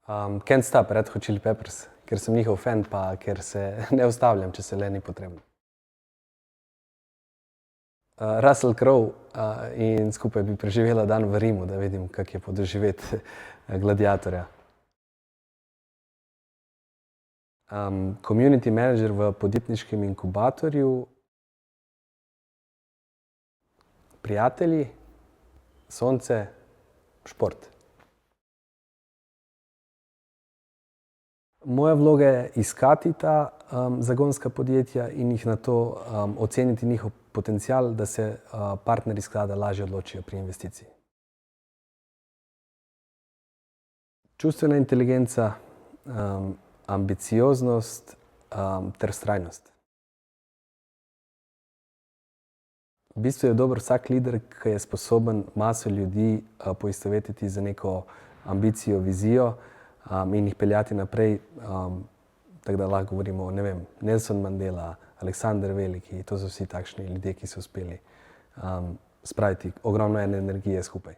Can't Stop, Red Hot Chili Peppers, ker sem njihov fan, pa ker se ne ustavljam, če se le ni potrebno. Russell Crowe in skupaj bi preživela dan v Rimu, da vidim, kako je podoživeti gladiatorja. Community manager v podjetniškem inkubatorju, prijatelji, sonce, šport. Moja vloga je iskati ta zagonska podjetja in jih nato oceniti njihov potencial, da se partnerji sklada lažje odločijo pri investiciji. Čustvena inteligenca, ambicioznost ter vztrajnost. V bistvu je dober vsak lider, ki je sposoben maso ljudi poistovetiti z neko ambicijo, vizijo in jih peljati naprej, tako da lahko govorimo o, ne vem, Nelson Mandela, Aleksander Veliki, to so vsi takšni ljudje, ki so uspeli spraviti ogromno ene energije skupaj.